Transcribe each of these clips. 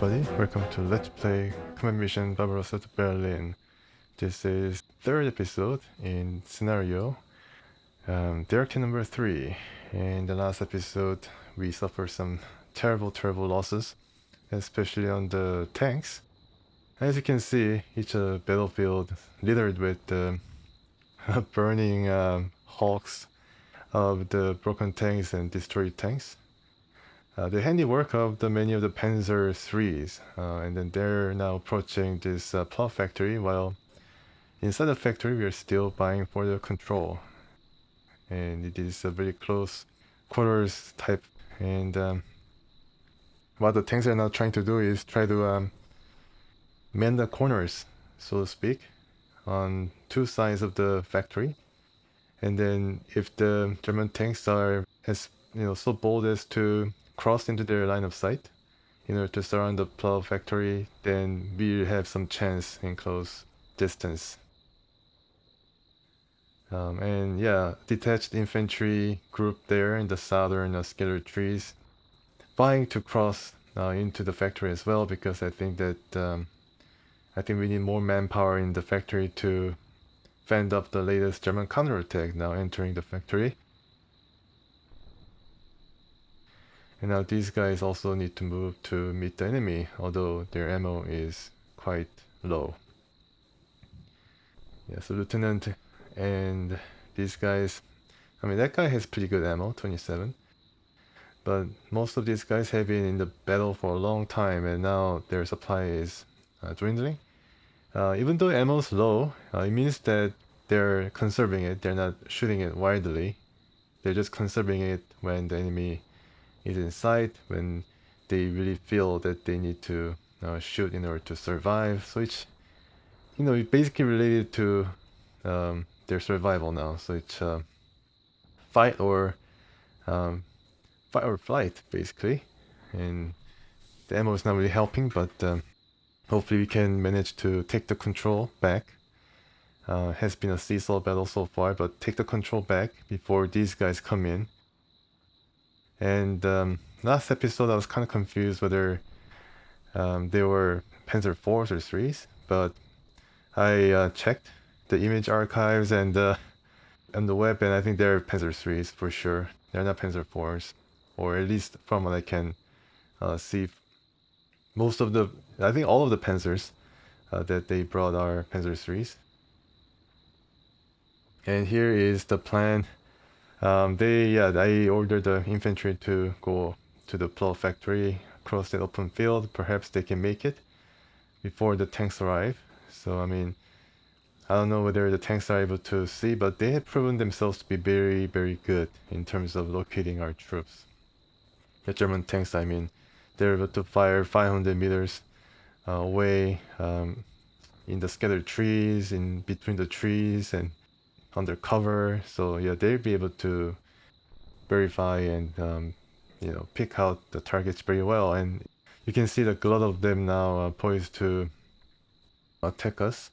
everybody, welcome to Let's Play Command Mission Barbarossa to Berlin. This is third episode in scenario, Directive number 3. In the last episode we suffered some terrible losses, especially on the tanks. As you can see, it's a battlefield littered with burning hulks of the broken tanks and destroyed tanks. The handiwork of many of the Panzer IIIs, and then they're now approaching this plow factory, while inside the factory we are still vying for the control. And it is a very close quarters type, and what the tanks are now trying to do is try to man the corners, so to speak, on two sides of the factory. And then if the German tanks are so bold as to cross into their line of sight in order to surround the plow factory, then we have some chance in close distance. And yeah, detached infantry group there in the southern scattered trees, vying to cross into the factory as well, because I think that we need more manpower in the factory to fend off the latest German counterattack now entering the factory. And now these guys also need to move to meet the enemy, although their ammo is quite low. Yeah, so Lieutenant and these guys, I mean, that guy has pretty good ammo, 27. But most of these guys have been in the battle for a long time, and now their supply is dwindling. Even though ammo is low, it means that they're conserving it. They're not shooting it widely. They're just conserving it when the enemy is in sight, when they really feel that they need to shoot in order to survive. So it's basically related to their survival now. So it's fight or flight, basically. And the ammo is not really helping, but hopefully we can manage to take the control back. Has been a seesaw battle so far, but take the control back before these guys come in. And last episode I was kind of confused whether they were Panzer IVs or IIIs, but I checked the image archives and on the web, and I think they're Panzer IIIs for sure. They're not Panzer IVs, or at least from what I can see. I think all of the Panzers that they brought are Panzer IIIs. And here is the plan. I ordered the infantry to go to the plow factory across the open field. Perhaps they can make it before the tanks arrive. So I mean, I don't know whether the tanks are able to see, but they have proven themselves to be very, very good in terms of locating our troops. The German tanks, I mean, they're able to fire 500 meters away in the scattered trees, in between the trees, and under cover. So yeah, they'll be able to verify and pick out the targets very well. And you can see that a lot of them now poised to attack us.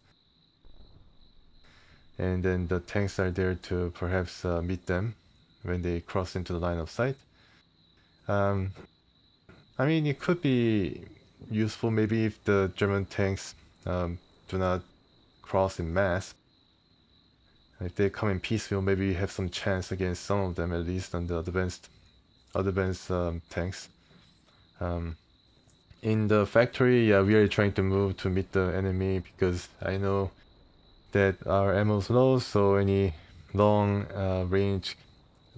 And then the tanks are there to perhaps meet them when they cross into the line of sight. I mean, it could be useful maybe if the German tanks do not cross in mass. If they come in piecemeal, maybe we have some chance against some of them, at least on the advanced tanks. In the factory, yeah, we are trying to move to meet the enemy, because I know that our ammo is low, so any long range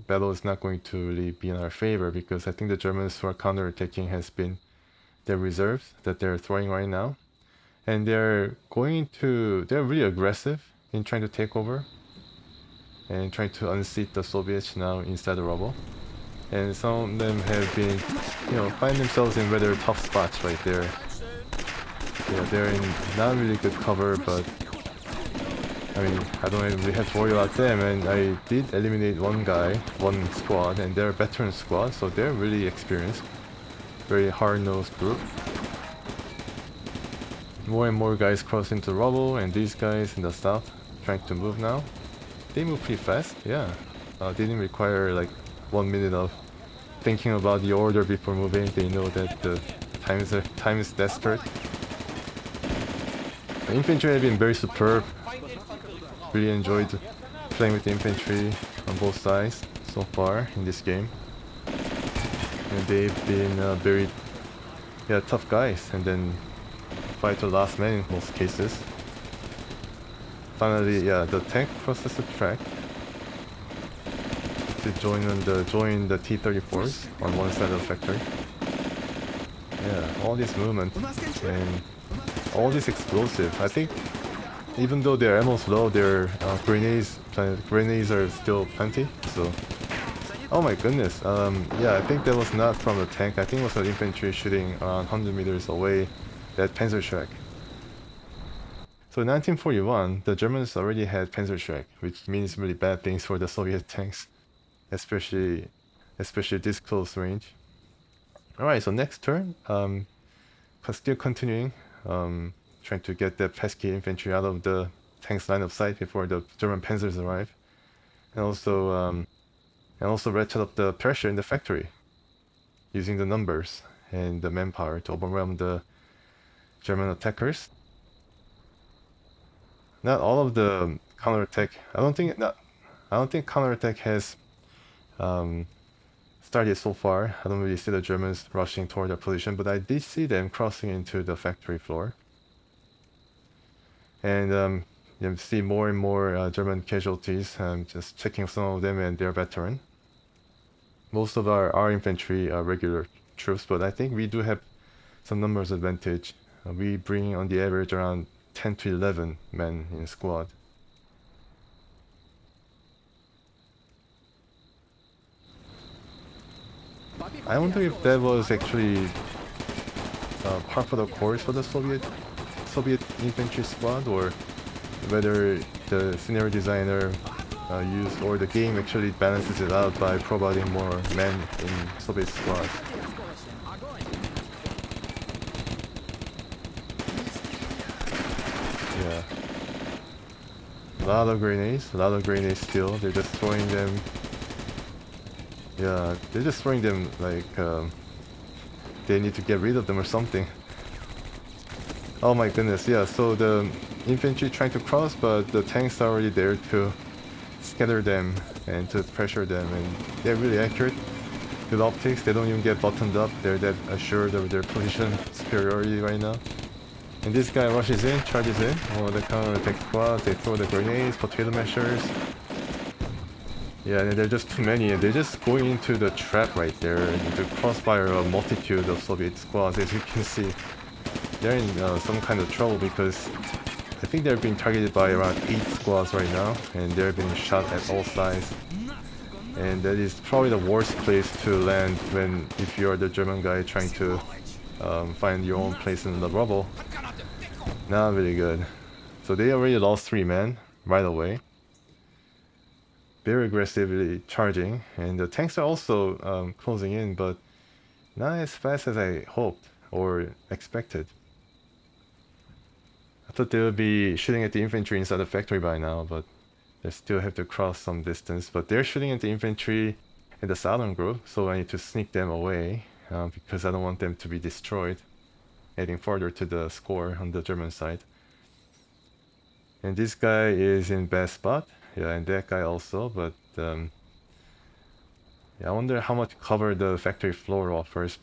battle is not going to really be in our favor, because I think the Germans who are counterattacking has been their reserves that they're throwing right now. And they're really aggressive in trying to take over and trying to unseat the Soviets now inside the rubble. And some of them have been, find themselves in rather tough spots right there. Yeah, they're in not really good cover, but I mean, I don't really have to worry about them. And I did eliminate one squad, and they're a veteran squad, so they're really experienced. Very hard-nosed group. More and more guys cross into rubble, and these guys in the south trying to move now. They move pretty fast, yeah. Didn't require like 1 minute of thinking about the order before moving. They know that the times desperate. The infantry have been very superb. Really enjoyed playing with the infantry on both sides so far in this game. And they've been very tough guys, and then fight to the last man in most cases. Finally, the tank crosses the track to join the T-34s on one side of the factory. Yeah, all this movement and all this explosive. I think even though their ammo's low, their grenades are still plenty. So, oh my goodness. Yeah, I think that was not from the tank. I think it was the infantry shooting around 100 meters away. That Panzerschreck. So in 1941, the Germans already had Panzerschreck, which means really bad things for the Soviet tanks, especially this close range. Alright, so next turn, still continuing, trying to get the pesky infantry out of the tank's line of sight before the German Panzers arrive, and also ratchet up the pressure in the factory, using the numbers and the manpower to overwhelm the German attackers. Not all of the counterattack. I don't think counterattack has started so far. I don't really see the Germans rushing toward their position, but I did see them crossing into the factory floor. And you see more and more German casualties. I'm just checking some of them, and they're veteran. Most of our infantry are regular troops, but I think we do have some numbers advantage. We bring on the average around 10 to 11 men in a squad. I wonder if that was actually par for the course for the Soviet infantry squad, or whether the scenario designer used, or the game actually balances it out by providing more men in Soviet squads. Yeah. A lot of grenades still. They're just throwing them. Yeah, they're just throwing them like they need to get rid of them or something. Oh my goodness, yeah, so the infantry trying to cross, but the tanks are already there to scatter them and to pressure them, and they're really accurate with optics. They don't even get buttoned up. They're that assured of their position superiority right now. And this guy rushes in, charges in. Oh, the counterattack squad, they throw the grenades, potato mashers. Yeah, and they're just too many, and they're just going into the trap right there, and to crossfire a multitude of Soviet squads. As you can see, they're in some kind of trouble, because I think they're being targeted by around 8 squads right now, and they're being shot at all sides. And that is probably the worst place to land if you're the German guy trying to find your own place in the rubble. Not really good. So they already lost 3 men right away. Very aggressively charging, and the tanks are also closing in, but not as fast as I hoped or expected. I thought they would be shooting at the infantry inside the factory by now, but they still have to cross some distance. But they're shooting at the infantry in the southern group, so I need to sneak them away because I don't want them to be destroyed, adding further to the score on the German side. And this guy is in bad spot. Yeah, and that guy also, but yeah, I wonder how much cover the factory floor offers.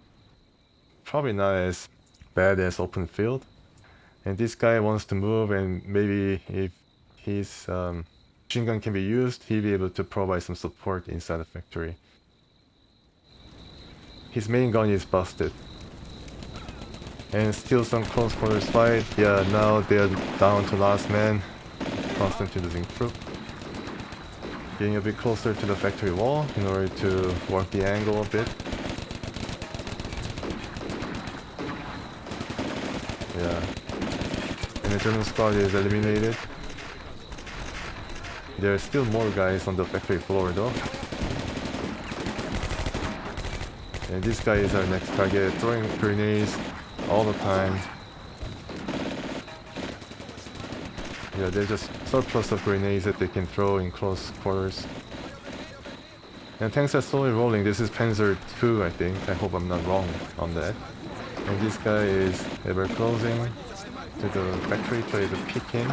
Probably not as bad as open field. And this guy wants to move, and maybe if his machine gun can be used, he'll be able to provide some support inside the factory. His main gun is busted. And still some close quarters fight. Yeah, now they're down to last man. Constantly losing troop. Getting a bit closer to the factory wall in order to work the angle a bit. Yeah. And the German squad is eliminated. There are still more guys on the factory floor though. And this guy is our next target, throwing grenades all the time. Yeah, there's just surplus of grenades that they can throw in close quarters. And tanks are slowly rolling. This is Panzer II, I think. I hope I'm not wrong on that. And this guy is ever closing to the factory, try to peek in.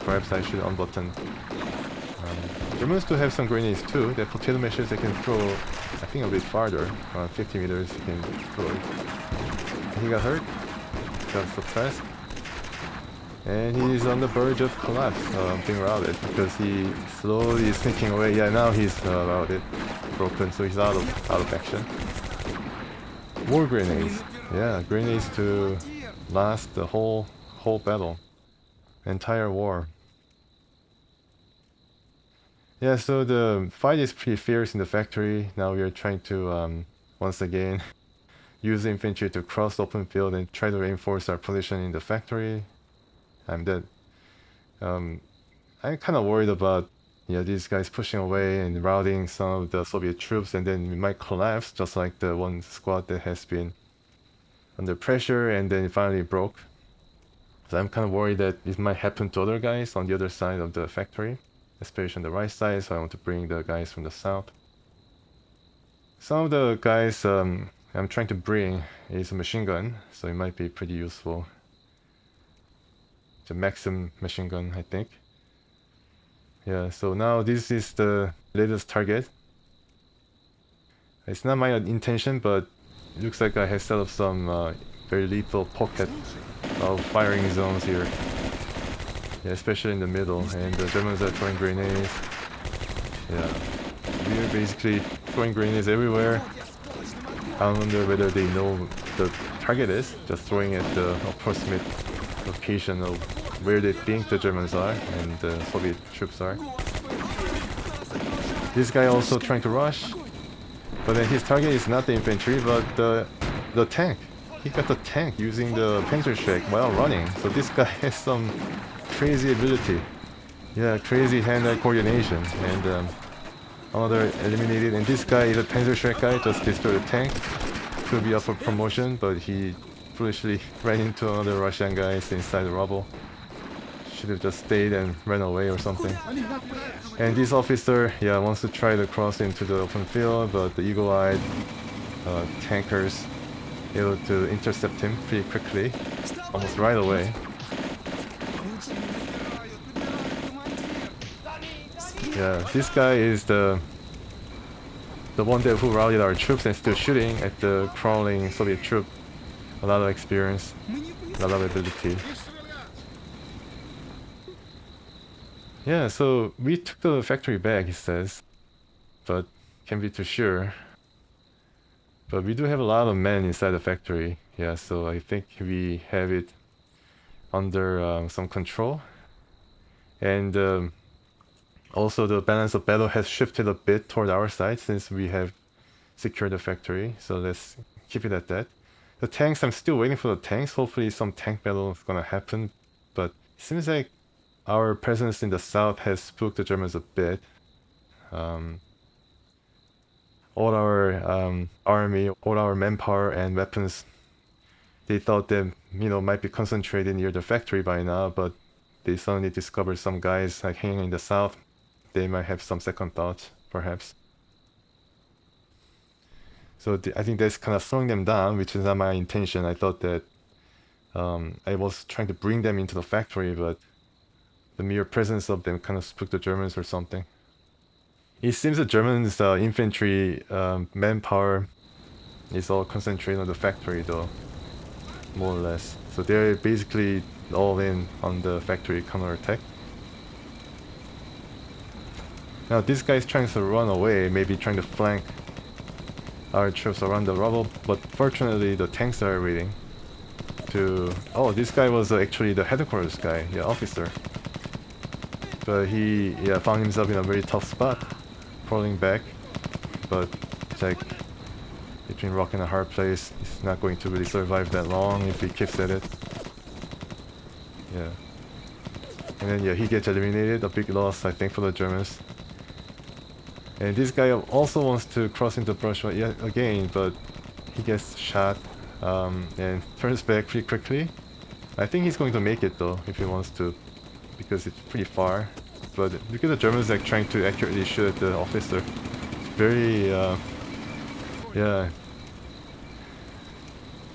Perhaps I should unbutton. Germans do have some grenades too. They're potato mashers they can throw, I think, a bit farther. Around 50 meters you can throw it. And he got hurt. Got suppressed. And he's on the verge of collapse, being routed, because he slowly is sneaking away. Yeah, now he's routed, broken, so he's out of action. More grenades. Yeah, grenades to last the whole battle, entire war. Yeah, so the fight is pretty fierce in the factory. Now we are trying to once again use infantry to cross the open field and try to reinforce our position in the factory. I'm dead. I'm kind of worried about these guys pushing away and routing some of the Soviet troops, and then we might collapse just like the one squad that has been under pressure and then it finally broke. So I'm kind of worried that it might happen to other guys on the other side of the factory, especially on the right side, so I want to bring the guys from the south. Some of the guys I'm trying to bring is a machine gun, so it might be pretty useful. The Maxim machine gun, I think. Yeah, so now this is the latest target. It's not my intention, but it looks like I have set up some very lethal pocket of firing zones here. Yeah, especially in the middle, and the Germans are throwing grenades. Yeah, we're basically throwing grenades everywhere. I wonder whether they know the target is, just throwing at the approximate location of where they think the Germans are and the Soviet troops are. This guy also trying to rush, but then his target is not the infantry, but the tank. He got the tank using the Panzers while running, so this guy has some crazy ability. Yeah, crazy hand-eye coordination, and another eliminated, and this guy is a Panzer guy, just destroyed the tank. Could be up for promotion, but he foolishly ran into another Russian guys inside the rubble. Should have just stayed and ran away or something. And this officer, wants to try to cross into the open field, but the eagle-eyed tankers able to intercept him pretty quickly, almost right away. Yeah, this guy is the one that who routed our troops and still shooting at the crawling Soviet troop. A lot of experience, a lot of ability. Yeah, so we took the factory back, he says, but can't be too sure. But we do have a lot of men inside the factory. Yeah, so I think we have it under some control. And also the balance of battle has shifted a bit toward our side since we have secured the factory. So let's keep it at that. The tanks, I'm still waiting for the tanks. Hopefully some tank battle is gonna happen. But it seems like our presence in the south has spooked the Germans a bit. All our army, all our manpower and weapons, they thought that might be concentrated near the factory by now, but they suddenly discovered some guys like hanging in the south. They might have some second thoughts, perhaps. So I think that's kind of slowing them down, which is not my intention. I thought that I was trying to bring them into the factory, but the mere presence of them kind of spooked the Germans or something. It seems the Germans' infantry manpower is all concentrated on the factory though, more or less. So they're basically all in on the factory counterattack. Now this guy is trying to run away, maybe trying to flank our troops around the rubble, but fortunately the tanks are waiting to... Oh, this guy was actually the headquarters guy, officer. But he found himself in a very tough spot, crawling back, but it's like between rock and a hard place. He's not going to really survive that long if he keeps at it. Yeah. And then he gets eliminated, a big loss I think for the Germans. And this guy also wants to cross into brush yet again, but he gets shot and turns back pretty quickly. I think he's going to make it though, if he wants to, because it's pretty far. But look at the Germans like trying to accurately shoot at the officer. Very,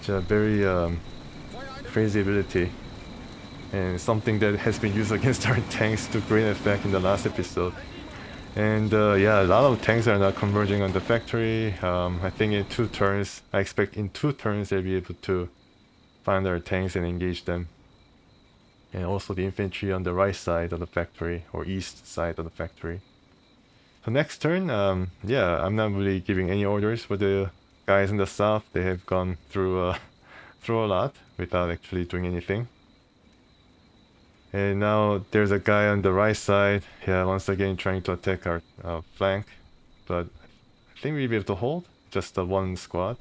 It's a very crazy ability, and something that has been used against our tanks to great effect in the last episode. And yeah, a lot of tanks are now converging on the factory. I think in 2 turns, I expect in 2 turns they'll be able to find our tanks and engage them. And also the infantry on the right side of the factory, or east side of the factory. So next turn, yeah, I'm not really giving any orders for the guys in the south. They have gone through through a lot without actually doing anything. And now there's a guy on the right side, yeah, once again trying to attack our flank. But I think we'll be able to hold just the 1 squad.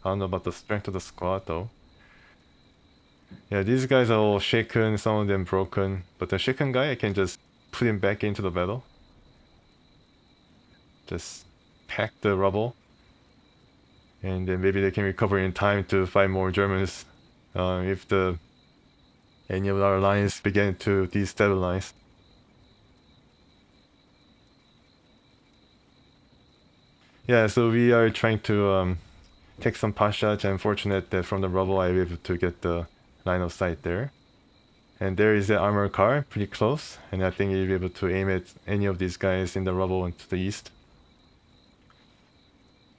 I don't know about the strength of the squad though. Yeah, these guys are all shaken, some of them broken. But the shaken guy, I can just put him back into the battle. Just pack the rubble. And then maybe they can recover in time to fight more Germans if any of our lines begin to destabilize. Yeah, so we are trying to take some pot shots. I'm fortunate that from the rubble I was able to get the line of sight there. And there is the armored car, pretty close, and I think you'll be able to aim at any of these guys in the rubble and to the east.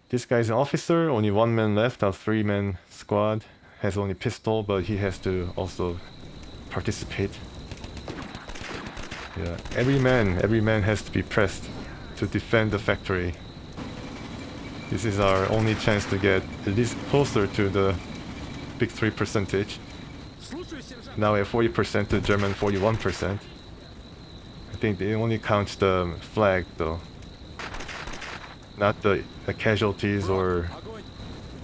This guy's an officer, only 1 man left, a 3-man squad, has only pistol, but he has to also participate. Yeah, every man has to be pressed to defend the factory. This is our only chance to get at least closer to the victory percentage. Now we have 40% to German 41%. I think they only count the flag though, not the casualties or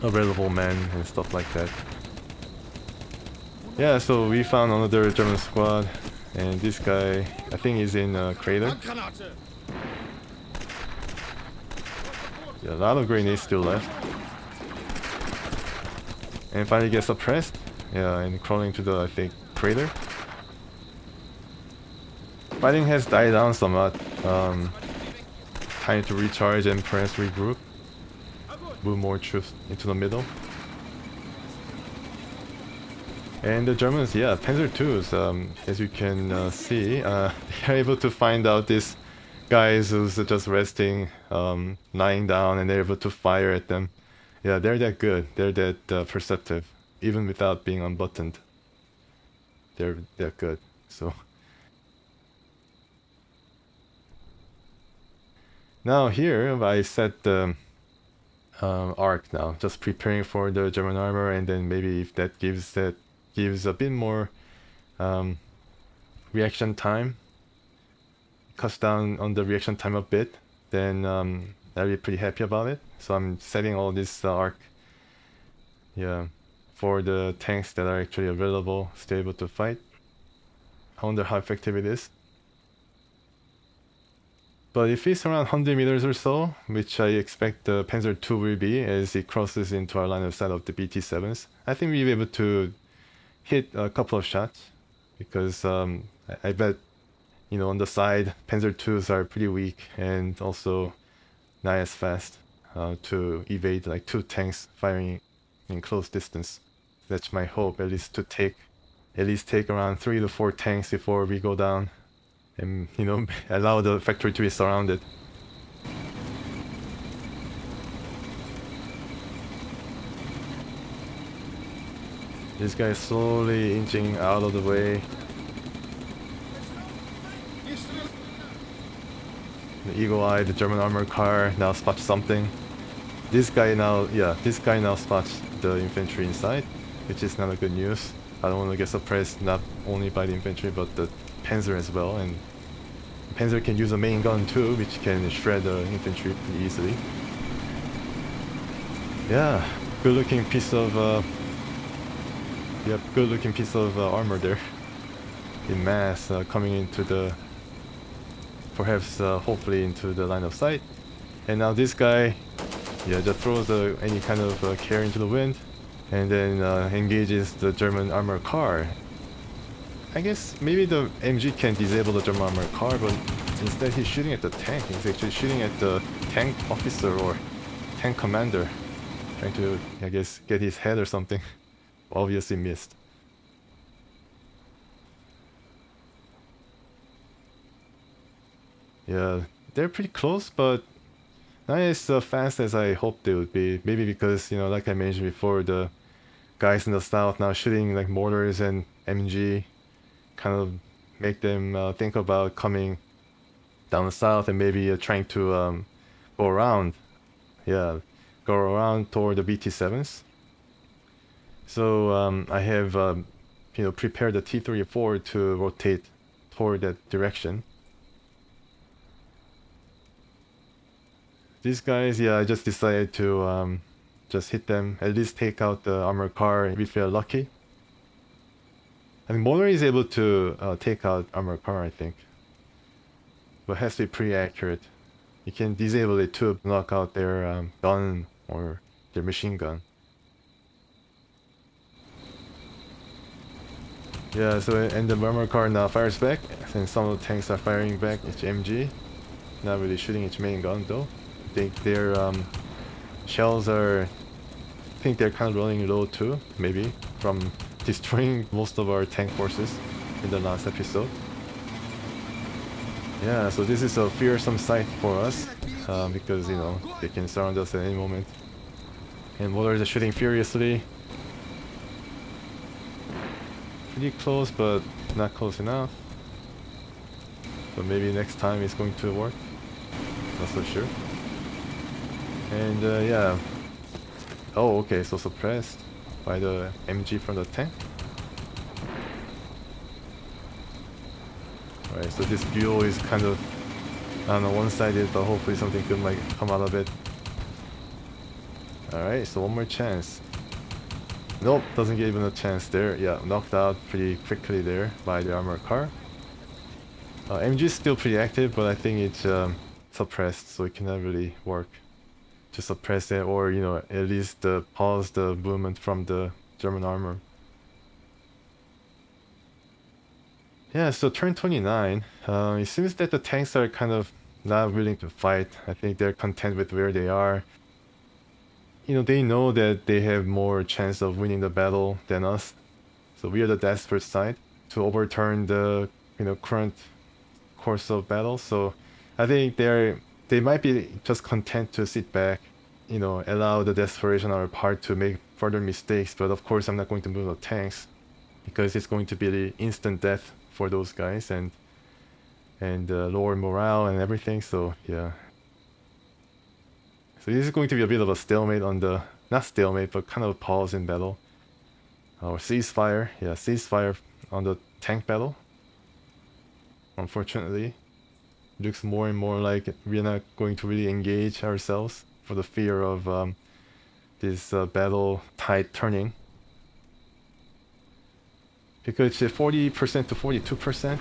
available men and stuff like that. Yeah, so we found another German squad, and this guy, I think he's in a crater. Yeah, a lot of grenades still left. And finally get suppressed. Yeah, and crawling to the, I think, crater. Fighting has died down somewhat. Time to recharge and perhaps regroup. Move more troops into the middle. And the Germans, yeah, Panzer IIs, as you can see, they are able to find out these guys who's just resting, lying down, and they're able to fire at them. Yeah, they're that good. They're that perceptive, even without being unbuttoned. They're that good. So now here I set the arc now, just preparing for the German armor, and then maybe if that gives a bit more reaction time, cuts down on the reaction time a bit, then I'll be pretty happy about it. So I'm setting all this arc, yeah, for the tanks that are actually available, still able to fight. I wonder how effective it is. But if it's around 100 meters or so, which I expect the Panzer II will be as it crosses into our line of sight of the BT-7s, I think we'll be able to hit a couple of shots, because I bet, you know, on the side, Panzer IIs are pretty weak and also not as fast to evade like 2 tanks firing in close distance. That's my hope, at least to take around 3 to 4 tanks before we go down, and, you know, allow the factory to be surrounded. This guy is slowly inching out of the way. The eagle-eye, the German armored car now spots something. This guy now spots the infantry inside, which is not a good news. I don't want to get suppressed not only by the infantry but the Panzer as well, and Panzer can use a main gun too, which can shred the infantry pretty easily. Yeah, good-looking piece of armor there in mass, coming into the, perhaps hopefully into the line of sight. And now this guy, yeah, just throws any kind of care into the wind, and then engages the German armored car. I guess maybe the MG can disable the German armored car, but instead he's shooting at the tank. He's actually shooting at the tank officer or tank commander. Trying to, I guess, get his head or something. Obviously missed. Yeah, they're pretty close, but not as fast as I hoped they would be. Maybe because, you know, like I mentioned before, the guys in the south now shooting like mortars and MG kind of make them think about coming down the south and maybe trying to go around. Yeah, go around toward the BT7s. So I have, you know, prepared the T-34 to rotate toward that direction. These guys, yeah, I just decided to just hit them, at least take out the armored car if we are lucky. I mean, mortar is able to take out armored car, I think, but has to be pretty accurate. You can disable it to knock out their gun or their machine gun. Yeah, so and the armored car now fires back, and some of the tanks are firing back its MG. Not really shooting its main gun though. I think their shells are, I think they're kind of running low too, maybe, from destroying most of our tank forces in the last episode. Yeah, so this is a fearsome sight for us, because, you know, they can surround us at any moment. And mortars are shooting furiously. Pretty close, but not close enough. So maybe next time it's going to work. Not so sure. And yeah. Oh, okay, so suppressed by the MG from the tank. Alright, so this duel is kind of, I don't know, one-sided, but hopefully something good might come out of it. Alright, so one more chance. Nope, doesn't get even a chance there. Yeah, knocked out pretty quickly there by the armored car. MG is still pretty active, but I think it's suppressed, so it cannot really work to suppress it, or, you know, at least pause the movement from the German armor. Yeah, so turn 29. It seems that the tanks are kind of not willing to fight. I think they're content with where they are. You know, they know that they have more chance of winning the battle than us. So we are the desperate side to overturn the, you know, current course of battle. So I think they might be just content to sit back, you know, allow the desperation on our part to make further mistakes. But of course, I'm not going to move the tanks because it's going to be the instant death for those guys and lower morale and everything. So yeah. So this is going to be a bit of a stalemate on the, not stalemate, but kind of a pause in battle. Or ceasefire, yeah, ceasefire on the tank battle. Unfortunately, it looks more and more like we're not going to really engage ourselves for the fear of this battle tide turning. Because it's 40% to 42%.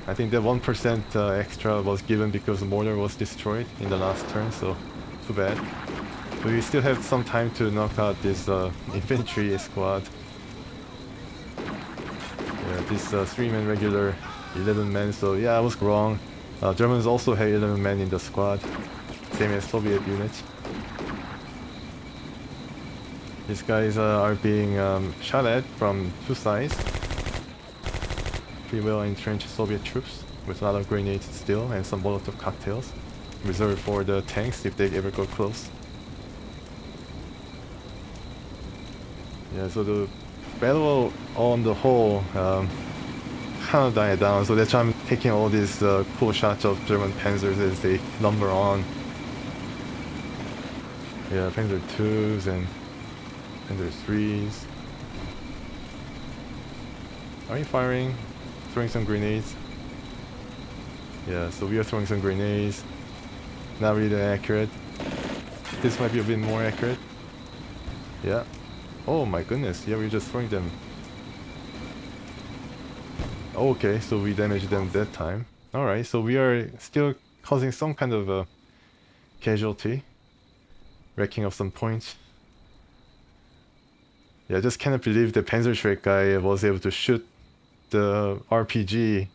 I think that 1% extra was given because the mortar was destroyed in the last turn, so too bad. But we still have some time to knock out this infantry squad. Yeah, this 3-man regular, 11 men, so yeah, I was wrong. Germans also had 11 men in the squad, same as Soviet units. These guys are being shot at from two sides. Pretty well entrenched Soviet troops with a lot of grenades still and some Molotov cocktails reserved for the tanks if they ever go close. Yeah, so the battle on the whole kind of died down, so that's why I'm taking all these cool shots of German Panzers as they lumber on. Yeah, Panzer IIs and Panzer IIIs. Are you firing? Throwing some grenades? Yeah, so we are throwing some grenades. Not really that accurate. This might be a bit more accurate. Yeah. Oh my goodness, yeah, we're just throwing them. Okay, so we damaged them that time. Alright, so we are still causing some kind of a casualty. Racking up some points. Yeah, I just cannot believe the Panzerschreck guy was able to shoot the RPG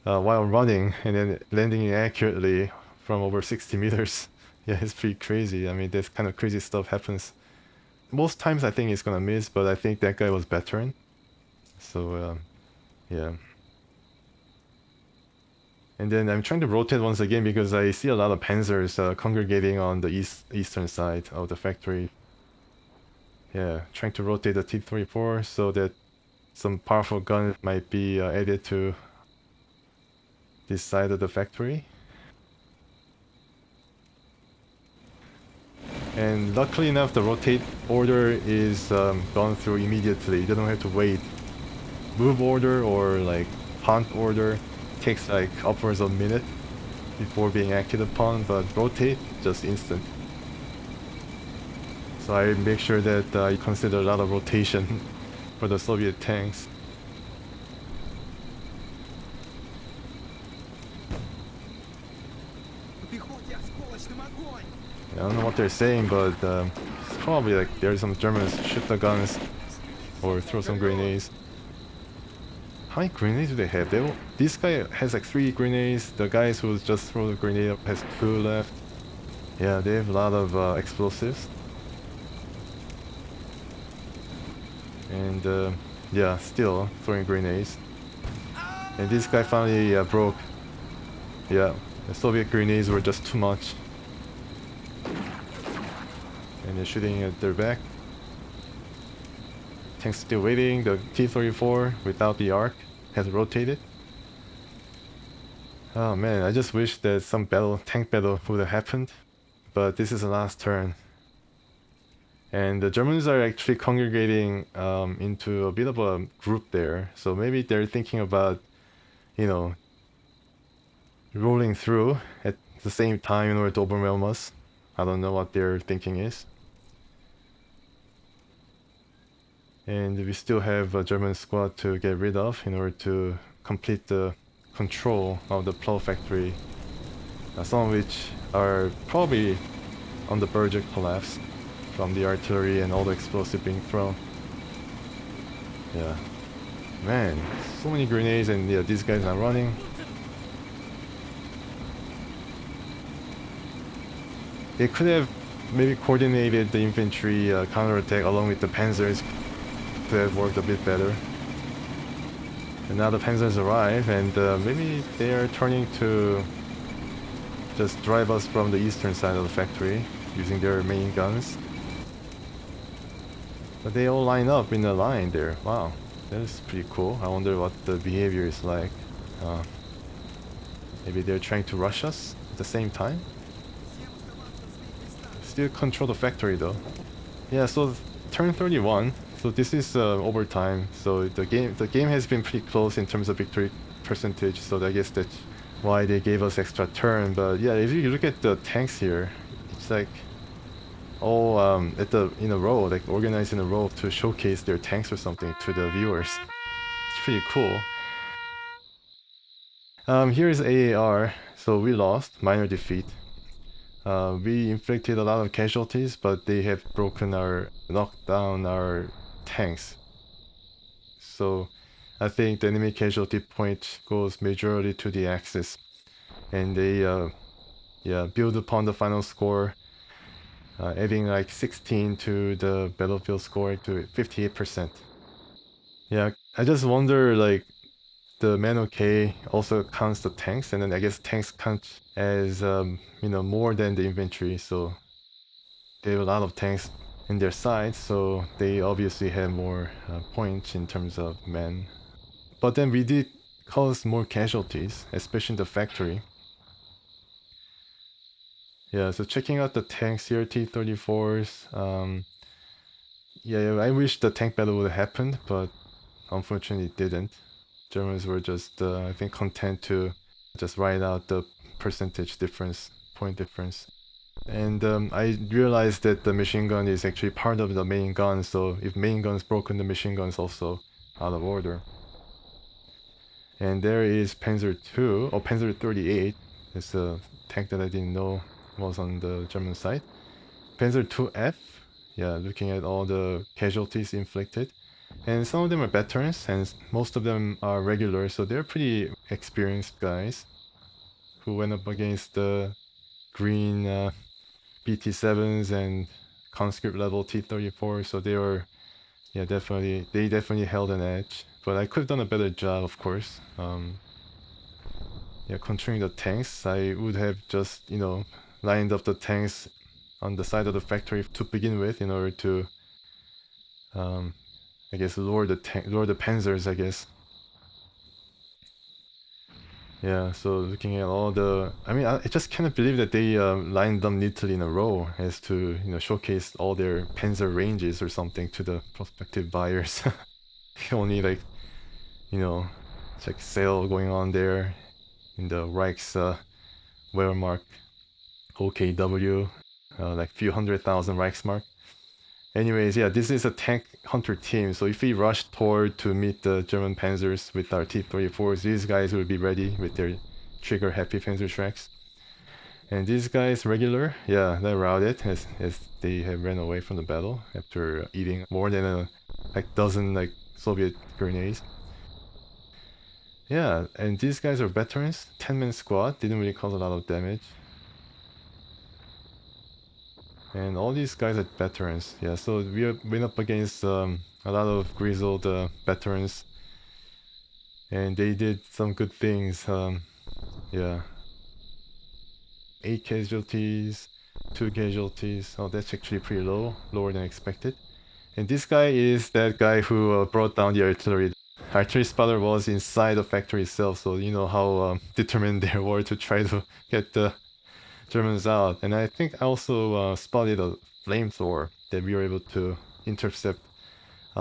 while running and then landing it accurately from over 60 meters. Yeah, it's pretty crazy. I mean, this kind of crazy stuff happens most times I think it's gonna miss, but I think that guy was veteran. So yeah. And then I'm trying to rotate once again because I see a lot of Panzers congregating on the eastern side of the factory. Yeah, trying to rotate the T-34 so that some powerful guns might be added to this side of the factory. And luckily enough, the rotate order is gone through immediately. You don't have to wait. Move order or like hunt order takes like upwards of a minute before being acted upon, but rotate just instant. So I make sure that I consider a lot of rotation for the Soviet tanks. I don't know what they're saying, but it's probably like there's some Germans shoot the guns or throw some grenades. How many grenades do they have? This guy has like 3 grenades. The guys who just throw the grenade up has 2 left. Yeah, they have a lot of explosives. And yeah, still throwing grenades. And this guy finally broke. Yeah, the Soviet grenades were just too much. And they're shooting at their back. Tank's still waiting. The T-34 without the arc has rotated. Oh man, I just wish that some tank battle would have happened. But this is the last turn. And the Germans are actually congregating into a bit of a group there. So maybe they're thinking about, you know, rolling through at the same time in order to overwhelm us. I don't know what their thinking is. And we still have a German squad to get rid of in order to complete the control of the plow factory. Some of which are probably on the verge of collapse from the artillery and all the explosive being thrown. Yeah. Man, so many grenades and yeah, these guys are running. They could have maybe coordinated the infantry counterattack along with the Panzers to have worked a bit better. And now the Panzers arrive and maybe they are turning to just drive us from the eastern side of the factory using their main guns. But they all line up in a line there. Wow, that is pretty cool. I wonder what the behavior is like. Maybe they're trying to rush us at the same time? Still control the factory though. Yeah, so turn 31. So this is overtime. So the game has been pretty close in terms of victory percentage. So I guess that's why they gave us extra turn. But yeah, if you look at the tanks here, it's like all in a row, like organized in a row to showcase their tanks or something to the viewers. It's pretty cool. Here's AAR. So we lost, minor defeat. We inflicted a lot of casualties, but they have knocked down our tanks. So I think the enemy casualty point goes majorly to the Axis, and they build upon the final score, adding like 16 to the battlefield score to 58%. Yeah, I just wonder like the man okay also counts the tanks, and then I guess tanks count as more than the infantry, so they have a lot of tanks in their sides, so they obviously have more points in terms of men. But then we did cause more casualties, especially in the factory. Yeah, so checking out the tanks here, T-34s. Yeah, I wish the tank battle would have happened, but unfortunately it didn't. Germans were just, I think, content to just write out the percentage difference, point difference. And I realized that the machine gun is actually part of the main gun, so if main gun is broken, the machine gun is also out of order. And there is Panzer II, or Panzer 38. It's a tank that I didn't know was on the German side. Panzer II-F, yeah, looking at all the casualties inflicted. And some of them are veterans, and most of them are regulars, so they're pretty experienced guys who went up against the green BT-7s and conscript level T-34, so they were, yeah, they definitely held an edge. But I could have done a better job, of course. Yeah, controlling the tanks, I would have just, lined up the tanks on the side of the factory to begin with in order to, I guess, lure the Panzers, I guess. Yeah, so looking at all the, I mean, I just cannot believe that they lined them neatly in a row as to, showcase all their Panzer ranges or something to the prospective buyers. Only like, it's like sale going on there in the Reichs Wehrmark OKW, like few 100,000 Reichsmark. Anyways, yeah, this is a tank hunter team, so if we rush toward to meet the German Panzers with our T-34s, these guys will be ready with their trigger-happy Panzerschrecks. And these guys, regular, yeah, they're routed as they have ran away from the battle after eating more than a dozen Soviet grenades. Yeah, and these guys are veterans, 10-man squad, didn't really cause a lot of damage. And all these guys are veterans, yeah, so we went up against a lot of grizzled veterans, and they did some good things. Yeah, 8 casualties, 2 casualties. Oh, that's actually pretty low, lower than expected. And this guy is that guy who brought down the artillery. Artillery spotter was inside the factory itself, so you know how determined they were to try to get the Germans out. And I think I also spotted a flamethrower that we were able to intercept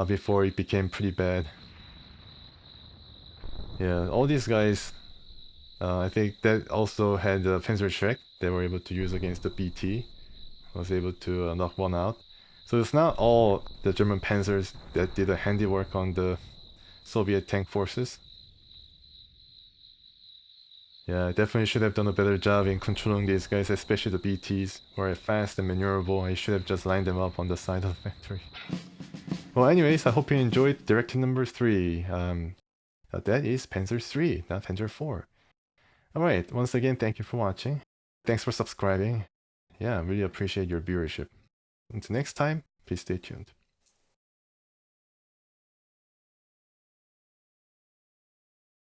before it became pretty bad. Yeah, all these guys, I think that also had a Panzerschreck they were able to use against the BT. Was able to knock one out. So it's not all the German Panzers that did a handiwork on the Soviet tank forces. Yeah, I definitely should have done a better job in controlling these guys, especially the BTs, who are fast and maneuverable. I should have just lined them up on the side of the factory. Well, anyways, I hope you enjoyed Directive number 3. That is Panzer III, not Panzer IV. Alright, once again, thank you for watching. Thanks for subscribing. Yeah, really appreciate your viewership. Until next time, please stay tuned.